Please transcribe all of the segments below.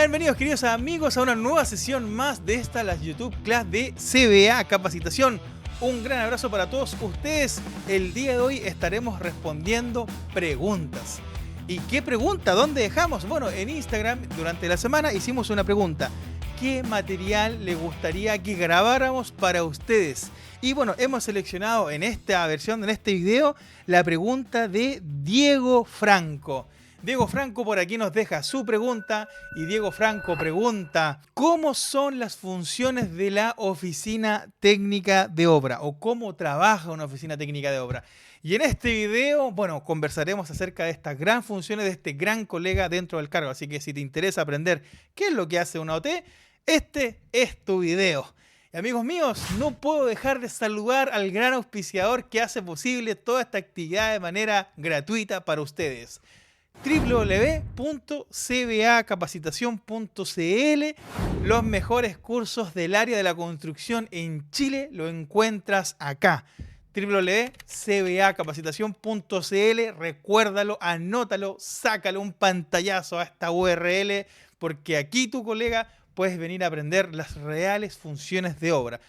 Bienvenidos, queridos amigos, a una nueva sesión más de esta, la YouTube Class de CBA Capacitación. Un gran abrazo para todos ustedes. El día de hoy estaremos respondiendo preguntas. ¿Y qué pregunta? ¿Dónde dejamos? Bueno, en Instagram durante la semana hicimos una pregunta. ¿Qué material le gustaría que grabáramos para ustedes? Y bueno, hemos seleccionado en esta versión, en este video, la pregunta de Diego Franco. Diego Franco por aquí nos deja su pregunta y Diego Franco pregunta: ¿cómo son las funciones de la oficina técnica de obra? ¿O cómo trabaja una oficina técnica de obra? Y en este video, bueno, conversaremos acerca de estas gran funciones de este gran colega dentro del cargo. Así que si te interesa aprender qué es lo que hace una OT, este es tu video. Y amigos míos, no puedo dejar de saludar al gran auspiciador que hace posible toda esta actividad de manera gratuita para ustedes. www.cbacapacitación.cl. Los mejores cursos del área de la construcción en Chile lo encuentras acá. www.cbacapacitación.cl. Recuérdalo, anótalo, sácalo un pantallazo a esta URL, porque aquí tu colega puedes venir a aprender las reales funciones de obra.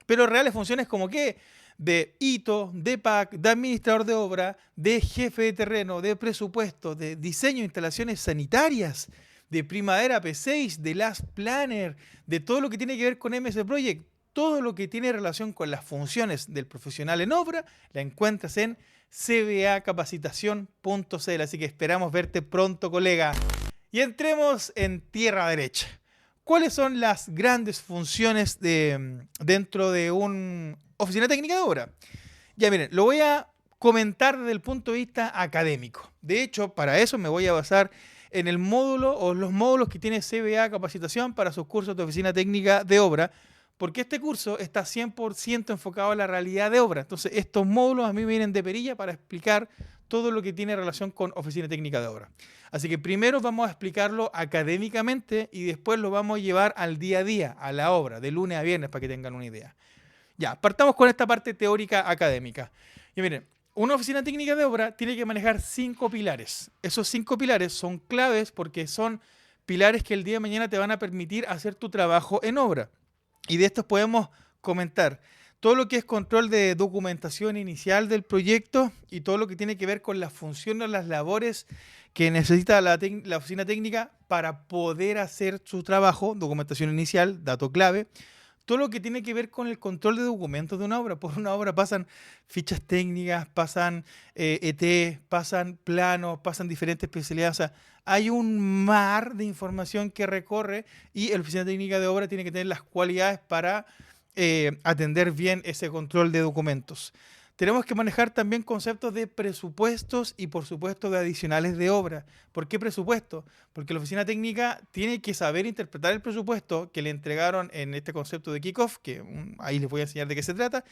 Pero reales funciones como qué: de ITO, de PAC, de administrador de obra, de jefe de terreno, de presupuesto, de diseño de instalaciones sanitarias, de Primavera P6, de Last Planner, de todo lo que tiene que ver con MS Project. Todo lo que tiene relación con las funciones del profesional en obra la encuentras en cbacapacitación.cl. Así que esperamos verte pronto, colega. Y entremos en tierra derecha. ¿Cuáles son las grandes funciones dentro de una oficina técnica de obra? Ya miren, lo voy a comentar desde el punto de vista académico. De hecho, para eso me voy a basar en el módulo o los módulos que tiene CBA Capacitación para sus cursos de oficina técnica de obra, porque este curso está 100% enfocado a la realidad de obra. Entonces, estos módulos a mí me vienen de perilla para explicar todo lo que tiene relación con oficina técnica de obra. Así que primero vamos a explicarlo académicamente y después lo vamos a llevar al día a día, a la obra, de lunes a viernes, para que tengan una idea. Ya, partamos con esta parte teórica académica. Y miren, una oficina técnica de obra tiene que manejar 5 pilares. Esos 5 pilares son claves porque son pilares que el día de mañana te van a permitir hacer tu trabajo en obra. Y de estos podemos comentar todo lo que es control de documentación inicial del proyecto y todo lo que tiene que ver con las funciones, las labores que necesita la oficina técnica para poder hacer su trabajo, documentación inicial, dato clave. Todo lo que tiene que ver con el control de documentos de una obra. Por una obra pasan fichas técnicas, pasan ET, pasan planos, pasan diferentes especialidades. O sea, hay un mar de información que recorre y la oficina técnica de obra tiene que tener las cualidades para atender bien ese control de documentos. Tenemos que manejar también conceptos de presupuestos y, por supuesto, de adicionales de obra. ¿Por qué presupuesto? Porque la oficina técnica tiene que saber interpretar el presupuesto que le entregaron en este concepto de kickoff, que ahí les voy a enseñar de qué se trata.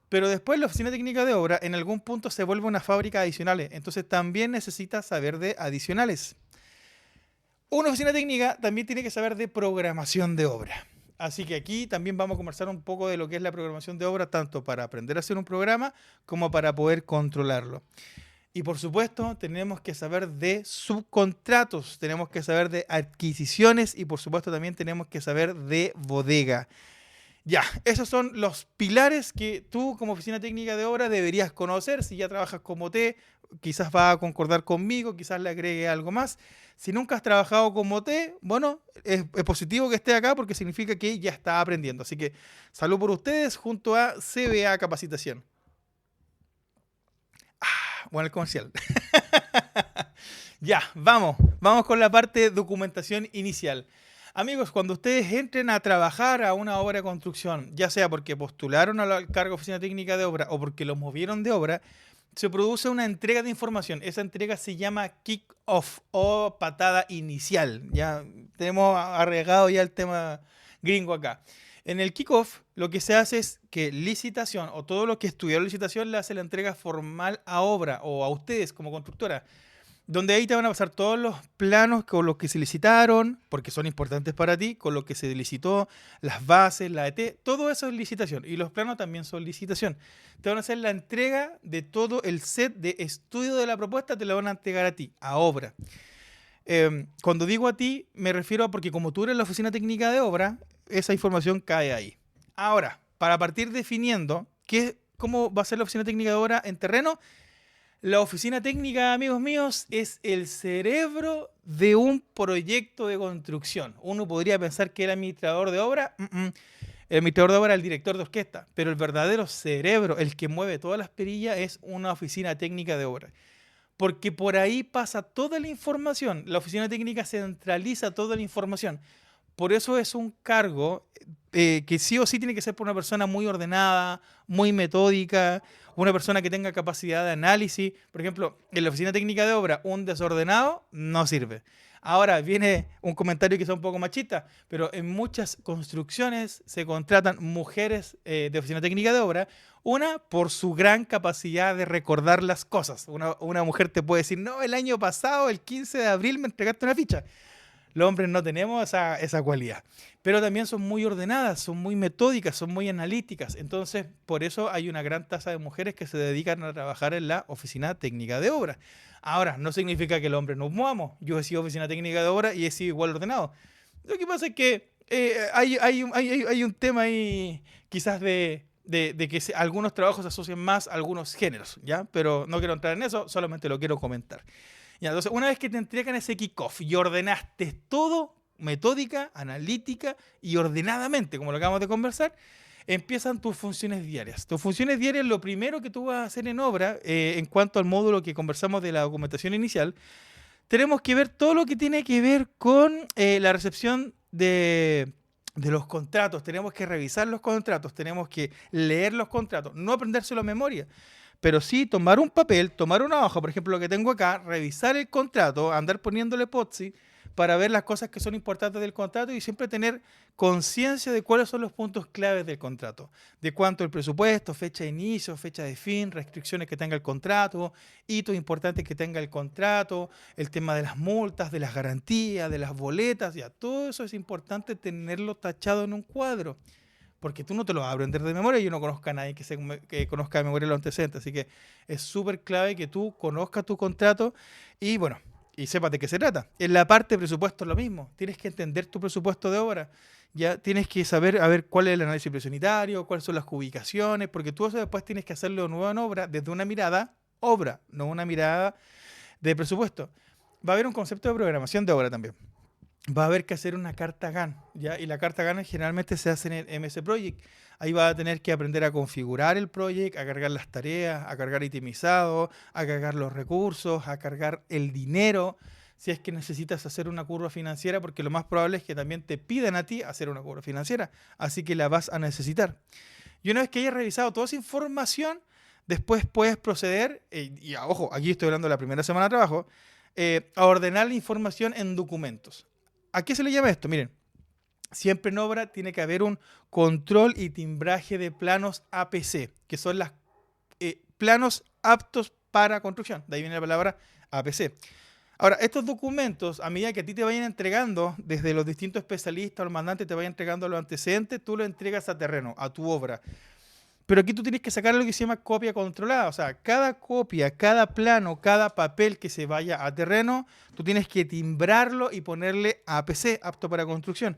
Pero después la oficina técnica de obra en algún punto se vuelve una fábrica de adicionales. Entonces también necesita saber de adicionales. Una oficina técnica también tiene que saber de programación de obra. Así que aquí también vamos a conversar un poco de lo que es la programación de obra, tanto para aprender a hacer un programa como para poder controlarlo. Y por supuesto, tenemos que saber de subcontratos, tenemos que saber de adquisiciones y por supuesto también tenemos que saber de bodega. Ya, esos son los pilares que tú como oficina técnica de obra deberías conocer. Si ya trabajas como T, quizás va a concordar conmigo, quizás le agregue algo más. Si nunca has trabajado como T, bueno, es positivo que esté acá porque significa que ya está aprendiendo. Así que salud por ustedes junto a CBA Capacitación. Bueno, el comercial. Ya, vamos con la parte de documentación inicial. Amigos, cuando ustedes entren a trabajar a una obra de construcción, ya sea porque postularon al cargo de oficina técnica de obra o porque los movieron de obra, se produce una entrega de información. Esa entrega se llama kick-off o patada inicial. Ya tenemos arriesgado ya el tema gringo acá. En el kick-off lo que se hace es que licitación o todo lo que estudiaron licitación le hace la entrega formal a obra o a ustedes como constructora, donde ahí te van a pasar todos los planos con los que se licitaron, porque son importantes para ti, con lo que se licitó, las bases, la ET, todo eso es licitación. Y los planos también son licitación. Te van a hacer la entrega de todo el set de estudio de la propuesta, te la van a entregar a ti, a obra. Cuando digo a ti, me refiero a porque como tú eres la oficina técnica de obra, esa información cae ahí. Ahora, para partir definiendo cómo va a ser la oficina técnica de obra en terreno, la oficina técnica, amigos míos, es el cerebro de un proyecto de construcción. Uno podría pensar que el administrador de obra, el administrador de obra es el director de orquesta, pero el verdadero cerebro, el que mueve todas las perillas, es una oficina técnica de obra. Porque por ahí pasa toda la información. La oficina técnica centraliza toda la información. Por eso es un cargo que sí o sí tiene que ser por una persona muy ordenada, muy metódica, una persona que tenga capacidad de análisis. Por ejemplo, en la oficina técnica de obra, un desordenado no sirve. Ahora viene un comentario quizá un poco machista, pero en muchas construcciones se contratan mujeres de oficina técnica de obra, una por su gran capacidad de recordar las cosas. Una mujer te puede decir, no, el año pasado, el 15 de abril, me entregaste una ficha. Los hombres no tenemos esa cualidad, pero también son muy ordenadas, son muy metódicas, son muy analíticas. Entonces, por eso hay una gran tasa de mujeres que se dedican a trabajar en la oficina técnica de obra. Ahora, no significa que el hombre nos movamos. Yo he sido oficina técnica de obra y he sido igual ordenado. Lo que pasa es que hay un tema ahí quizás de que algunos trabajos se asocian más a algunos géneros, ¿ya? Pero no quiero entrar en eso, solamente lo quiero comentar. Ya, entonces, una vez que te entregan ese kickoff y ordenaste todo, metódica, analítica y ordenadamente, como lo acabamos de conversar, empiezan tus funciones diarias. Tus funciones diarias, lo primero que tú vas a hacer en obra, en cuanto al módulo que conversamos de la documentación inicial, tenemos que ver todo lo que tiene que ver con la recepción de los contratos. Tenemos que revisar los contratos, tenemos que leer los contratos, no aprendérselo a memoria. Pero sí tomar un papel, tomar una hoja, por ejemplo, lo que tengo acá, revisar el contrato, andar poniéndole POTSI para ver las cosas que son importantes del contrato y siempre tener conciencia de cuáles son los puntos claves del contrato. De cuánto el presupuesto, fecha de inicio, fecha de fin, restricciones que tenga el contrato, hitos importantes que tenga el contrato, el tema de las multas, de las garantías, de las boletas, ya todo eso es importante tenerlo tachado en un cuadro. Porque tú no te lo vas a aprender de memoria. Yo no conozco a nadie que conozca de memoria los antecedentes. Así que es súper clave que tú conozcas tu contrato y, bueno, y sepas de qué se trata. En la parte de presupuesto es lo mismo. Tienes que entender tu presupuesto de obra. Ya tienes que saber a ver cuál es el análisis presunitario, cuáles son las ubicaciones, porque tú eso después tienes que hacerlo de nuevo en obra desde una mirada obra, no una mirada de presupuesto. Va a haber un concepto de programación de obra también. Va a haber que hacer una carta GAN, ¿ya? Y la carta GAN generalmente se hace en el MS Project. Ahí va a tener que aprender a configurar el project, a cargar las tareas, a cargar itemizado, a cargar los recursos, a cargar el dinero, si es que necesitas hacer una curva financiera, porque lo más probable es que también te pidan a ti hacer una curva financiera, así que la vas a necesitar. Y una vez que hayas revisado toda esa información, después puedes proceder, ojo, aquí estoy hablando de la primera semana de trabajo, a ordenar la información en documentos. ¿A qué se le llama esto? Miren, siempre en obra tiene que haber un control y timbraje de planos APC, que son los planos aptos para construcción. De ahí viene la palabra APC. Ahora, estos documentos, a medida que a ti te vayan entregando, desde los distintos especialistas, los mandantes te vayan entregando los antecedentes, tú lo entregas a terreno, a tu obra. Pero aquí tú tienes que sacar lo que se llama copia controlada. O sea, cada copia, cada plano, cada papel que se vaya a terreno, tú tienes que timbrarlo y ponerle APC, apto para construcción.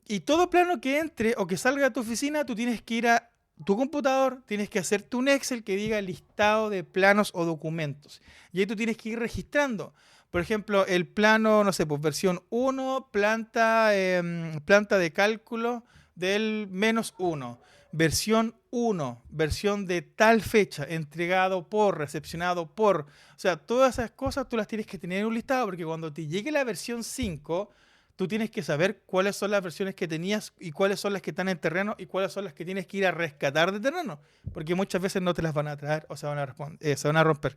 Y todo plano que entre o que salga a tu oficina, tú tienes que ir a tu computador, tienes que hacerte un Excel que diga listado de planos o documentos. Y ahí tú tienes que ir registrando. Por ejemplo, el plano, no sé, pues versión 1, planta de cálculo del -1. Versión 1, versión de tal fecha, entregado por, recepcionado por. O sea, todas esas cosas tú las tienes que tener en un listado porque cuando te llegue la versión 5, tú tienes que saber cuáles son las versiones que tenías y cuáles son las que están en terreno y cuáles son las que tienes que ir a rescatar de terreno. Porque muchas veces no te las van a traer o se van a romper.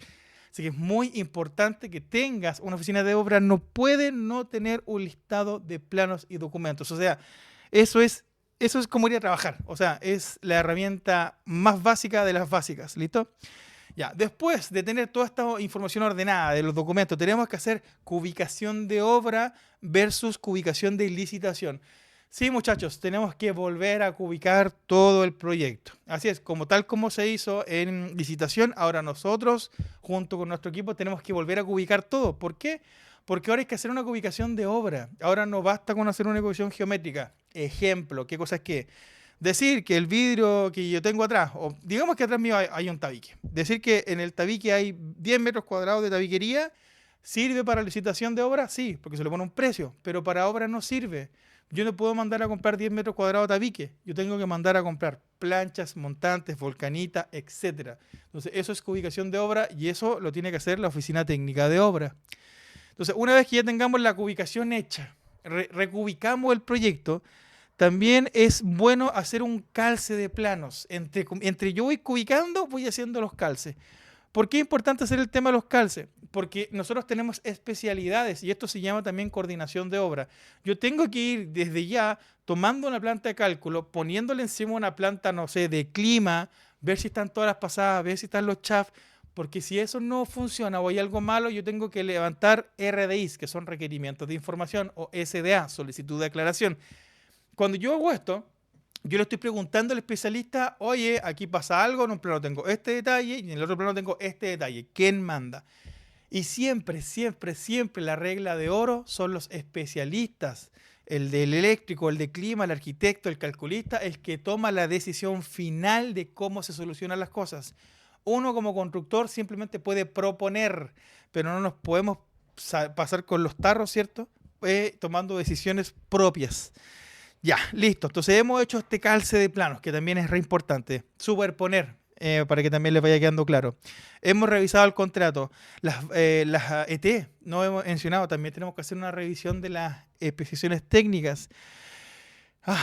Así que es muy importante que tengas una oficina de obra. No puede no tener un listado de planos y documentos. O sea, eso es como ir a trabajar. O sea, es la herramienta más básica de las básicas. ¿Listo? Ya, después de tener toda esta información ordenada de los documentos, tenemos que hacer cubicación de obra versus cubicación de licitación. Sí, muchachos, tenemos que volver a cubicar todo el proyecto. Así es, tal como se hizo en licitación, ahora nosotros, junto con nuestro equipo, tenemos que volver a cubicar todo. ¿Por qué? Porque ahora hay que hacer una ubicación de obra. Ahora no basta con hacer una ubicación geométrica. Ejemplo, ¿qué cosa es que? Decir que el vidrio que yo tengo atrás, o digamos que atrás mío hay un tabique. Decir que en el tabique hay 10 metros cuadrados de tabiquería, ¿sirve para licitación de obra? Sí, porque se le pone un precio, pero para obra no sirve. Yo no puedo mandar a comprar 10 metros cuadrados de tabique. Yo tengo que mandar a comprar planchas, montantes, volcanita, etcétera. Entonces, eso es ubicación de obra y eso lo tiene que hacer la oficina técnica de obra. Entonces, una vez que ya tengamos la ubicación hecha, recubicamos el proyecto, también es bueno hacer un calce de planos. Entre yo voy cubicando, voy haciendo los calces. ¿Por qué es importante hacer el tema de los calces? Porque nosotros tenemos especialidades y esto se llama también coordinación de obra. Yo tengo que ir desde ya tomando una planta de cálculo, poniéndole encima una planta, no sé, de clima, ver si están todas las pasadas, ver si están los chafs, porque si eso no funciona o hay algo malo, yo tengo que levantar RDIs, que son requerimientos de información, o SDA, solicitud de aclaración. Cuando yo hago esto, yo le estoy preguntando al especialista, oye, aquí pasa algo, en un plano tengo este detalle y en el otro plano tengo este detalle. ¿Quién manda? Y siempre, siempre, siempre la regla de oro son los especialistas. El del eléctrico, el de clima, el arquitecto, el calculista, el que toma la decisión final de cómo se solucionan las cosas. Uno como constructor simplemente puede proponer, pero no nos podemos pasar con los tarros, ¿cierto? Tomando decisiones propias. Ya, listo. Entonces hemos hecho este calce de planos, que también es re importante. Superponer, para que también les vaya quedando claro. Hemos revisado el contrato. Las ET, no hemos mencionado, también tenemos que hacer una revisión de las especificaciones técnicas.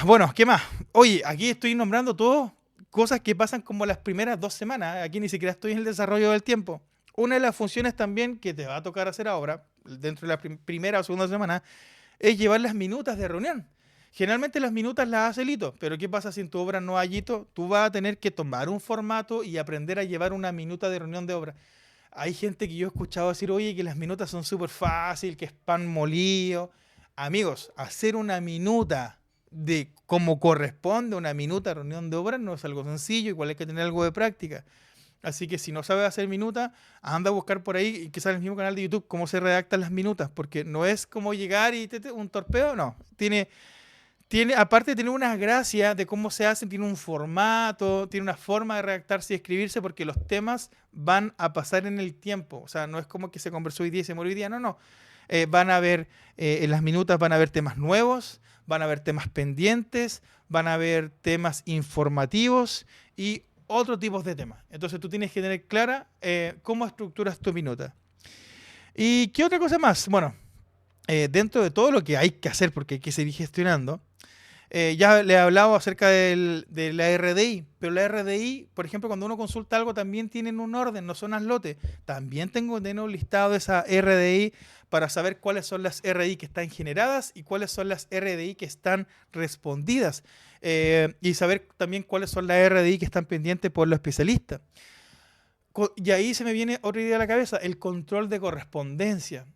Bueno, ¿qué más? Oye, aquí estoy nombrando todo cosas que pasan como las primeras 2 semanas. Aquí ni siquiera estoy en el desarrollo del tiempo. Una de las funciones también que te va a tocar hacer ahora, dentro de la primera o segunda semana, es llevar las minutas de reunión. Generalmente las minutas las hace el hito, pero ¿qué pasa si en tu obra no hay hito? Tú vas a tener que tomar un formato y aprender a llevar una minuta de reunión de obra. Hay gente que yo he escuchado decir, oye, que las minutas son súper fácil, que es pan molido. Amigos, hacer una minuta de como corresponde una minuta de reunión de obra no es algo sencillo, igual hay que tener algo de práctica. Así que si no sabes hacer minuta, anda a buscar por ahí, y quizás en el mismo canal de YouTube, cómo se redactan las minutas, porque no es como llegar y un torpeo, no. Aparte tiene una gracia de cómo se hacen, tiene un formato, tiene una forma de redactarse y escribirse porque los temas van a pasar en el tiempo. O sea, no es como que se conversó hoy día y se murió hoy día, no. Van a haber, en las minutas van a haber temas nuevos, van a haber temas pendientes, van a haber temas informativos y otros tipos de temas. Entonces tú tienes que tener clara cómo estructuras tu minuta. ¿Y qué otra cosa más? Bueno, dentro de todo lo que hay que hacer porque hay que seguir gestionando, ya le he hablado acerca de la RDI, pero la RDI, por ejemplo, cuando uno consulta algo, también tienen un orden, no son lotes. También tengo un listado de esa RDI para saber cuáles son las RDI que están generadas y cuáles son las RDI que están respondidas. Y saber también cuáles son las RDI que están pendientes por los especialistas. Y ahí se me viene otra idea a la cabeza, el control de correspondencia.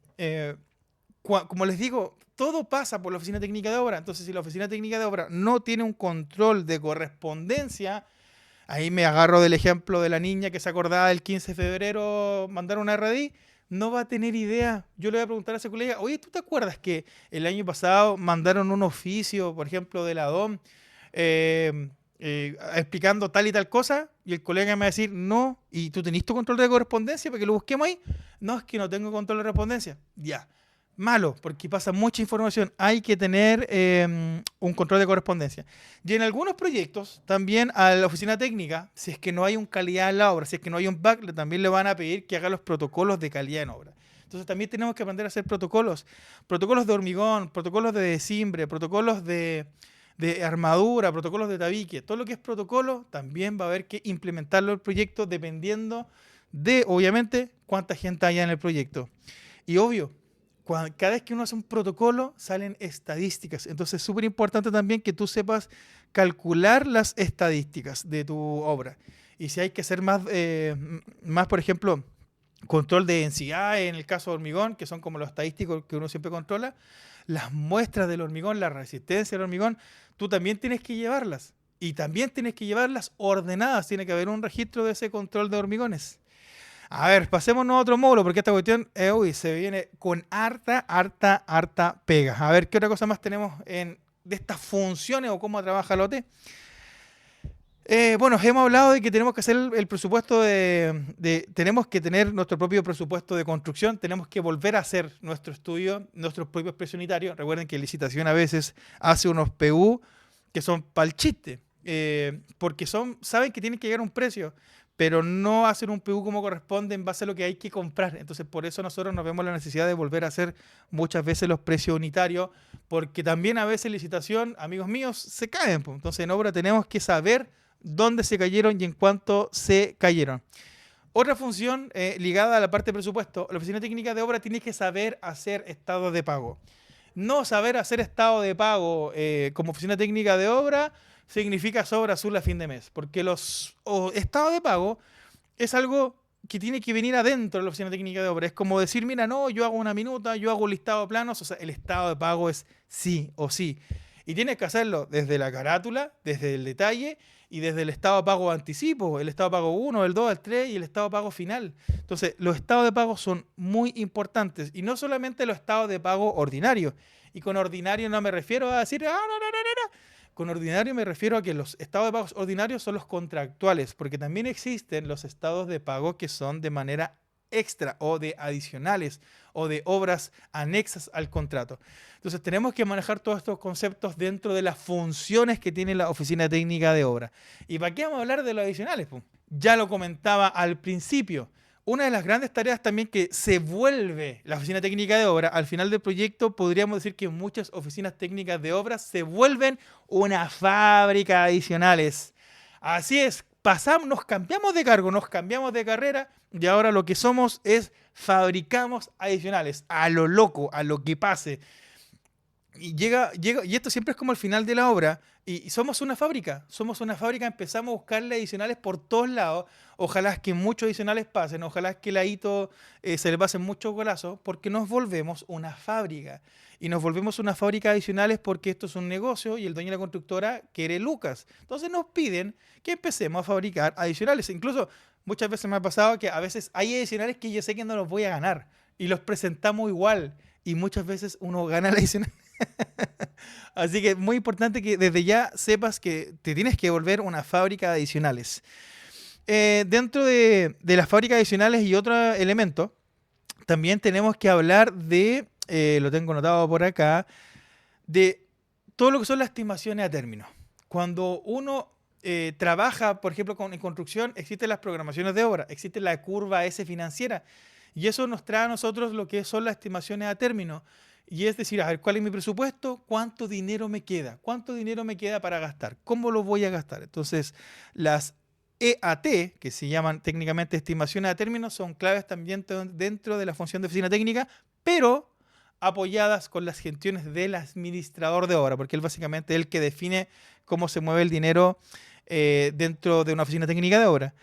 Como les digo, todo pasa por la oficina técnica de obra. Entonces, si la oficina técnica de obra no tiene un control de correspondencia, ahí me agarro del ejemplo de la niña que se acordaba del 15 de febrero mandar una RDI, no va a tener idea. Yo le voy a preguntar a ese colega, oye, ¿tú te acuerdas que el año pasado mandaron un oficio, por ejemplo, de la DOM, explicando tal y tal cosa? Y el colega me va a decir, no, ¿y tú tenés tu control de correspondencia para que lo busquemos ahí? No, es que no tengo control de correspondencia. Ya. Malo, porque pasa mucha información. Hay que tener un control de correspondencia. Y en algunos proyectos, también a la oficina técnica, si es que no hay un calidad en la obra, si es que no hay un back, también le van a pedir que haga los protocolos de calidad en obra. Entonces también tenemos que aprender a hacer protocolos. Protocolos de hormigón, protocolos de desimbre, protocolos de armadura, protocolos de tabique. Todo lo que es protocolo también va a haber que implementarlo en el proyecto dependiendo de, obviamente, cuánta gente haya en el proyecto. Y obvio, cada vez que uno hace un protocolo, salen estadísticas. Entonces es súper importante también que tú sepas calcular las estadísticas de tu obra. Y si hay que hacer más, por ejemplo, control de densidad en el caso de hormigón, que son como los estadísticos que uno siempre controla, las muestras del hormigón, la resistencia del hormigón, tú también tienes que llevarlas. Y también tienes que llevarlas ordenadas. Tiene que haber un registro de ese control de hormigones. A ver, pasémonos a otro módulo, porque esta cuestión, uy, se viene con harta pega. A ver, ¿qué otra cosa más tenemos de estas funciones o cómo trabaja el OT? Bueno, hemos hablado de que tenemos que hacer el presupuesto tenemos que tener nuestro propio presupuesto de construcción, tenemos que volver a hacer nuestro estudio, nuestros propios precios unitarios. Recuerden que licitación a veces hace unos PU que son para el chiste, porque saben que tienen que llegar a un precio, pero no hacen un PU como corresponde en base a lo que hay que comprar. Entonces, por eso nosotros nos vemos la necesidad de volver a hacer muchas veces los precios unitarios, porque también a veces licitación, amigos míos, se caen, pues. Entonces, en obra tenemos que saber dónde se cayeron y en cuánto se cayeron. Otra función ligada a la parte de presupuesto, la oficina técnica de obra tiene que saber hacer estados de pago. No saber hacer estado de pago como oficina técnica de obra significa sobra azul a fin de mes, porque los estados de pago es algo que tiene que venir adentro de la oficina técnica de obra. Es como decir, mira, no, yo hago una minuta, yo hago un listado de planos, o sea, el estado de pago es sí o sí. Y tienes que hacerlo desde la carátula, desde el detalle y desde el estado de pago anticipo, el estado de pago 1, el 2, el 3 y el estado de pago final. Entonces, los estados de pago son muy importantes y no solamente los estados de pago ordinarios. Y con ordinario no me refiero a decir, no. Con ordinario me refiero a que los estados de pagos ordinarios son los contractuales, porque también existen los estados de pago que son de manera extra o de adicionales o de obras anexas al contrato. Entonces tenemos que manejar todos estos conceptos dentro de las funciones que tiene la oficina técnica de obra. ¿Y para qué vamos a hablar de los adicionales? Pues ya lo comentaba al principio. Una de las grandes tareas también que se vuelve la oficina técnica de obra, al final del proyecto podríamos decir que muchas oficinas técnicas de obra se vuelven una fábrica de adicionales. Así es, nos cambiamos de cargo, nos cambiamos de carrera y ahora lo que somos es fabricamos adicionales, a lo loco, a lo que pase. Y y esto siempre es como el final de la obra, y somos una fábrica, empezamos a buscarle adicionales por todos lados, ojalá que muchos adicionales pasen, ojalá que la hito se le pasen muchos golazos, porque nos volvemos una fábrica, y nos volvemos una fábrica de adicionales porque esto es un negocio y el dueño de la constructora quiere lucas, entonces nos piden que empecemos a fabricar adicionales, incluso muchas veces me ha pasado que a veces hay adicionales que yo sé que no los voy a ganar, y los presentamos igual, y muchas veces uno gana el adicional. Así que es muy importante que desde ya sepas que te tienes que volver una fábrica de adicionales. Dentro de las fábricas adicionales y otro elemento, también tenemos que hablar lo tengo anotado por acá, de todo lo que son las estimaciones a término. Cuando uno trabaja, por ejemplo, en construcción, existen las programaciones de obra, existe la curva S financiera, y eso nos trae a nosotros lo que son las estimaciones a término. Y es decir, a ver, ¿cuál es mi presupuesto? ¿Cuánto dinero me queda? ¿Cuánto dinero me queda para gastar? ¿Cómo lo voy a gastar? Entonces, las EAT, que se llaman técnicamente estimaciones a término, son claves también dentro de la función de oficina técnica, pero apoyadas con las gestiones del administrador de obra, porque él básicamente es el que define cómo se mueve el dinero dentro de una oficina técnica de obra.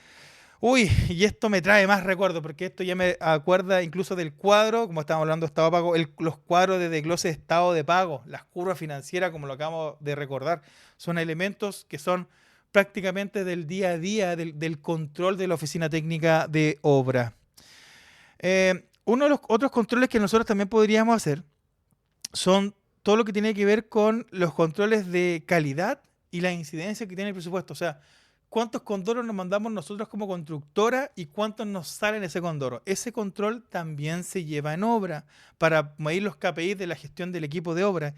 Uy, y esto me trae más recuerdos, porque esto ya me acuerda incluso del cuadro, como estábamos hablando de estado de pago, los cuadros de desglose de estado de pago, las curvas financieras, como lo acabamos de recordar, son elementos que son prácticamente del día a día, del control de la oficina técnica de obra. Uno de los otros controles que nosotros también podríamos hacer son todo lo que tiene que ver con los controles de calidad y la incidencia que tiene el presupuesto. O sea, cuántos condoros nos mandamos nosotros como constructora y cuántos nos salen ese condoro. Ese control también se lleva en obra para medir los KPIs de la gestión del equipo de obra.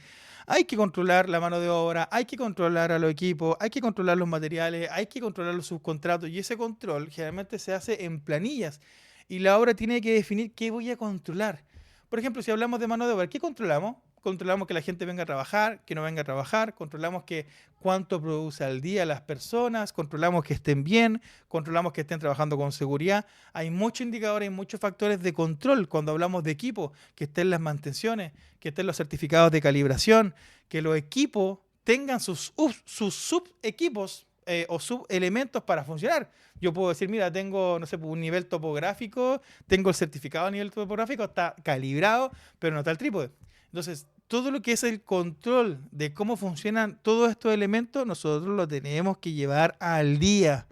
Hay que controlar la mano de obra, hay que controlar a los equipos, hay que controlar los materiales, hay que controlar los subcontratos y ese control generalmente se hace en planillas y la obra tiene que definir qué voy a controlar. Por ejemplo, si hablamos de mano de obra, ¿qué controlamos? Controlamos que la gente venga a trabajar, que no venga a trabajar, controlamos que cuánto produce al día las personas, controlamos que estén bien, controlamos que estén trabajando con seguridad. Hay muchos indicadores, hay muchos factores de control cuando hablamos de equipo, que estén las mantenciones, que estén los certificados de calibración, que los equipos tengan sus subequipos o subelementos para funcionar. Yo puedo decir, mira, tengo, no sé, un nivel topográfico, tengo el certificado a nivel topográfico, está calibrado, pero no está el trípode. Entonces, todo lo que es el control de cómo funcionan todos estos elementos, nosotros lo tenemos que llevar al día.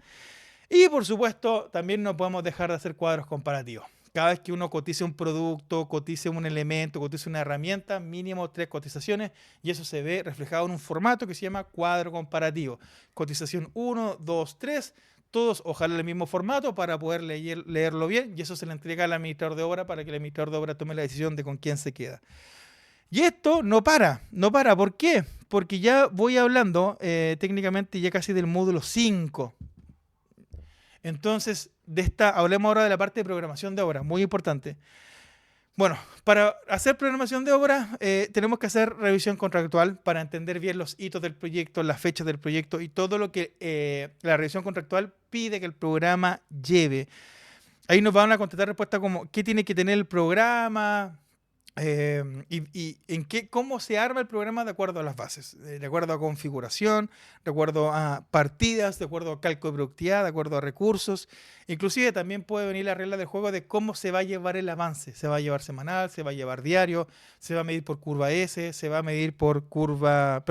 Y por supuesto, también no podemos dejar de hacer cuadros comparativos. Cada vez que uno cotice un producto, cotice un elemento, cotice una herramienta, mínimo 3 cotizaciones, y eso se ve reflejado en un formato que se llama cuadro comparativo. Cotización 1, 2, 3, todos ojalá en el mismo formato para poder leerlo bien, y eso se le entrega al administrador de obra para que el administrador de obra tome la decisión de con quién se queda. Y esto no para. ¿Por qué? Porque ya voy hablando técnicamente ya casi del módulo 5. Entonces, hablemos ahora de la parte de programación de obra, muy importante. Bueno, para hacer programación de obra tenemos que hacer revisión contractual para entender bien los hitos del proyecto, las fechas del proyecto y todo lo que la revisión contractual pide que el programa lleve. Ahí nos van a contestar respuestas como qué tiene que tener el programa, y cómo se arma el programa de acuerdo a las bases, de acuerdo a configuración, de acuerdo a partidas, de acuerdo a cálculo de productividad, de acuerdo a recursos. Inclusive también puede venir la regla del juego de cómo se va a llevar el avance. Se va a llevar semanal, se va a llevar diario, se va a medir por curva S, se va a medir por curva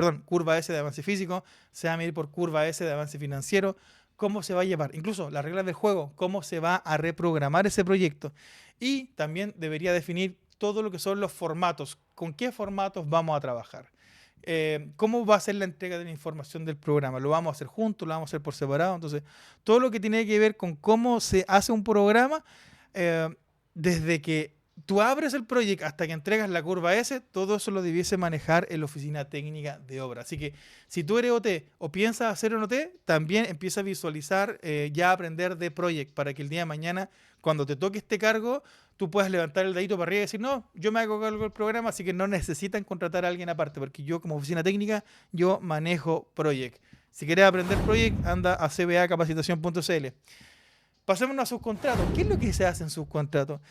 S de avance físico, se va a medir por curva S de avance financiero. Cómo se va a llevar, incluso las reglas del juego, cómo se va a reprogramar ese proyecto. Y también debería definir todo lo que son los formatos, con qué formatos vamos a trabajar, cómo va a ser la entrega de la información del programa, lo vamos a hacer juntos, lo vamos a hacer por separado. Entonces, todo lo que tiene que ver con cómo se hace un programa, desde que tú abres el proyecto hasta que entregas la curva S, todo eso lo debiese manejar en la oficina técnica de obra. Así que si tú eres OT o piensas hacer un OT, también empieza a visualizar, ya aprender de Project, para que el día de mañana, cuando te toque este cargo, tú puedas levantar el dedito para arriba y decir, no, yo me hago cargo del programa, así que no necesitan contratar a alguien aparte, porque yo como oficina técnica, yo manejo Project. Si quieres aprender Project, anda a cbacapacitación.cl. Pasémonos a subcontratos. ¿Qué es lo que se hace en subcontrato?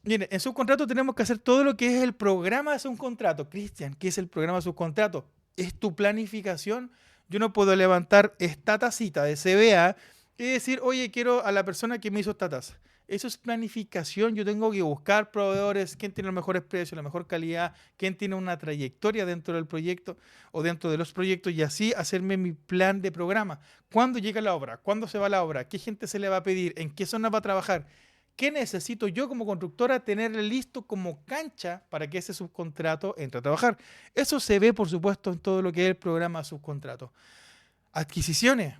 Miren, en subcontrato tenemos que hacer todo lo que es el programa de subcontrato. Cristian, ¿qué es el programa de subcontrato? Es tu planificación. Yo no puedo levantar esta tacita de CBA y decir, oye, quiero a la persona que me hizo esta taza. Eso es planificación. Yo tengo que buscar proveedores, quién tiene los mejores precios, la mejor calidad, quién tiene una trayectoria dentro del proyecto o dentro de los proyectos, y así hacerme mi plan de programa. ¿Cuándo llega la obra? ¿Cuándo se va la obra? ¿Qué gente se le va a pedir? ¿En qué zona va a trabajar? ¿Qué necesito yo como constructora tener listo como cancha para que ese subcontrato entre a trabajar? Eso se ve, por supuesto, en todo lo que es el programa subcontrato. Adquisiciones.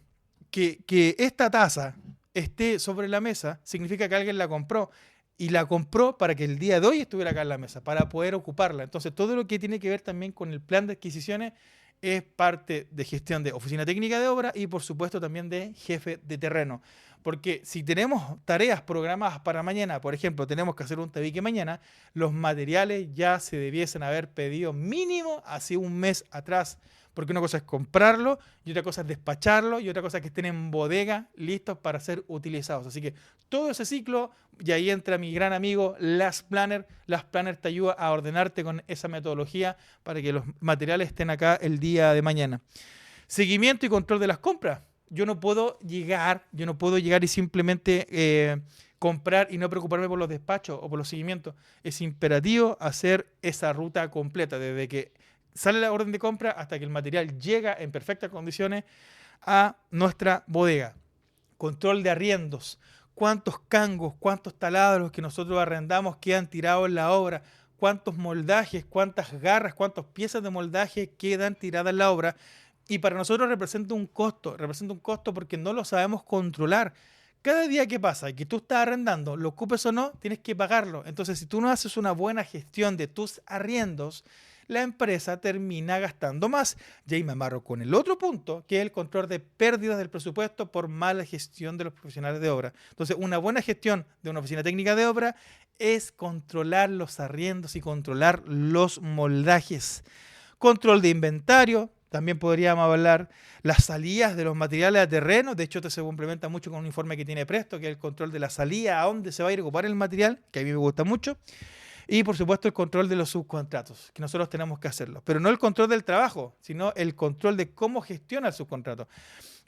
Que esta tasa esté sobre la mesa significa que alguien la compró, y la compró para que el día de hoy estuviera acá en la mesa, para poder ocuparla. Entonces, todo lo que tiene que ver también con el plan de adquisiciones es parte de gestión de oficina técnica de obra y, por supuesto, también de jefe de terreno. Porque si tenemos tareas programadas para mañana, por ejemplo, tenemos que hacer un tabique mañana, los materiales ya se debiesen haber pedido mínimo hace un mes atrás. Porque una cosa es comprarlo, y otra cosa es despacharlo, y otra cosa es que estén en bodega listos para ser utilizados. Así que todo ese ciclo, y ahí entra mi gran amigo Last Planner. Last Planner te ayuda a ordenarte con esa metodología para que los materiales estén acá el día de mañana. Seguimiento y control de las compras. Yo no puedo llegar y simplemente comprar y no preocuparme por los despachos o por los seguimientos. Es imperativo hacer esa ruta completa, desde que sale la orden de compra hasta que el material llega en perfectas condiciones a nuestra bodega. Control de arriendos. ¿Cuántos cangos, cuántos taladros que nosotros arrendamos quedan tirados en la obra? ¿Cuántos moldajes, cuántas garras, cuántas piezas de moldaje quedan tiradas en la obra? Y para nosotros representa un costo porque no lo sabemos controlar. Cada día que pasa y que tú estás arrendando, lo ocupes o no, tienes que pagarlo. Entonces, si tú no haces una buena gestión de tus arriendos, la empresa termina gastando más. Y ahí me amarro con el otro punto, que es el control de pérdidas del presupuesto por mala gestión de los profesionales de obra. Entonces, una buena gestión de una oficina técnica de obra es controlar los arriendos y controlar los moldajes. Control de inventario. También podríamos hablar las salidas de los materiales a terreno. De hecho, esto se complementa mucho con un informe que tiene Presto, que es el control de la salida, a dónde se va a ir a ocupar el material, que a mí me gusta mucho. Y, por supuesto, el control de los subcontratos, que nosotros tenemos que hacerlo. Pero no el control del trabajo, sino el control de cómo gestiona el subcontrato.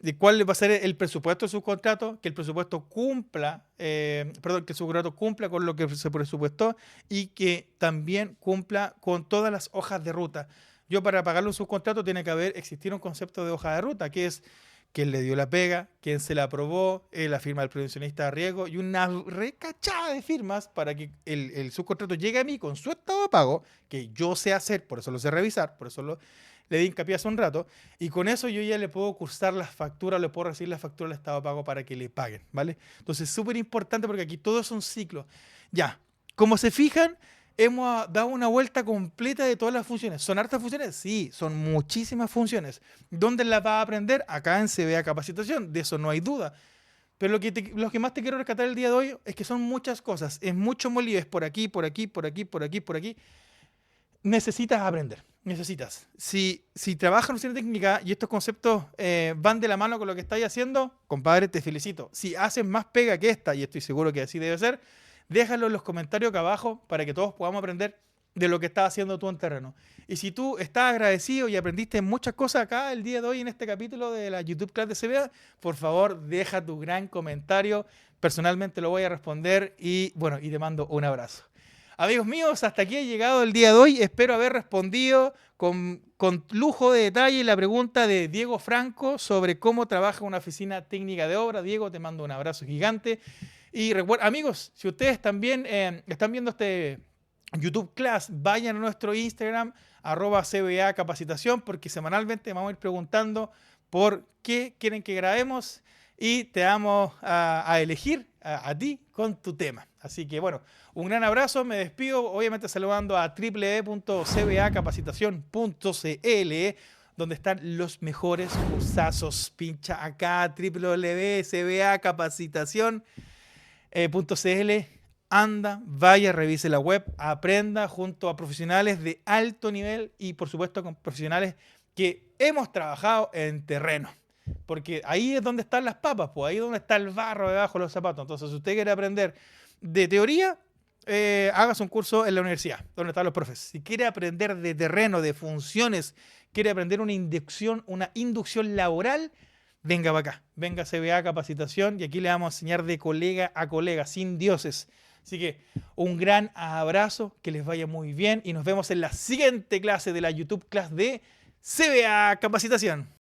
De cuál va a ser el presupuesto del subcontrato, que el presupuesto cumpla, que el subcontrato cumpla con lo que se presupuestó y que también cumpla con todas las hojas de ruta. Yo, para pagarle un subcontrato tiene que existir un concepto de hoja de ruta, que es quién le dio la pega, quién se la aprobó, la firma del prevencionista de riesgo y una recachada de firmas para que el subcontrato llegue a mí con su estado de pago, que yo sé hacer, por eso lo sé revisar, por eso le di hincapié hace un rato, y con eso yo ya le puedo cursar las facturas, le puedo recibir las facturas del estado de pago para que le paguen, ¿vale? Entonces es súper importante porque aquí todo es un ciclo. Ya, como se fijan, hemos dado una vuelta completa de todas las funciones. ¿Son hartas funciones? Sí, son muchísimas funciones. ¿Dónde las vas a aprender? Acá en CBA Capacitación, de eso no hay duda. Pero lo que más te quiero rescatar el día de hoy es que son muchas cosas, es mucho molido, es por aquí, por aquí, por aquí, por aquí, por aquí. Necesitas aprender, necesitas. Si trabajas en oficina técnica y estos conceptos van de la mano con lo que estáis haciendo, compadre, te felicito. Si haces más pega que esta, y estoy seguro que así debe ser, déjalo en los comentarios acá abajo para que todos podamos aprender de lo que estás haciendo tú en terreno. Y si tú estás agradecido y aprendiste muchas cosas acá el día de hoy en este capítulo de la YouTube Class de CBA, por favor, deja tu gran comentario. Personalmente lo voy a responder y bueno, y te mando un abrazo. Amigos míos, hasta aquí he llegado el día de hoy. Espero haber respondido con lujo de detalle la pregunta de Diego Franco sobre cómo trabaja una oficina técnica de obra. Diego, te mando un abrazo gigante. Y recuerda, amigos, si ustedes también están viendo este YouTube Class, vayan a nuestro Instagram, @CBA Capacitación, porque semanalmente vamos a ir preguntando por qué quieren que grabemos y te vamos a elegir a ti con tu tema. Así que bueno, un gran abrazo, me despido, obviamente saludando a www.cbacapacitacion.cl, donde están los mejores cursazos. Pincha acá, www.cbacapacitacion.cl. Anda, vaya, revise la web, aprenda junto a profesionales de alto nivel y por supuesto con profesionales que hemos trabajado en terreno. Porque ahí es donde están las papas, pues ahí es donde está el barro debajo de los zapatos. Entonces, si usted quiere aprender de teoría, hágase un curso en la universidad, donde están los profes. Si quiere aprender de terreno, de funciones, quiere aprender una inducción laboral, venga para acá, venga a CBA Capacitación y aquí le vamos a enseñar de colega a colega, sin dioses. Así que un gran abrazo, que les vaya muy bien y nos vemos en la siguiente clase de la YouTube Class de CBA Capacitación.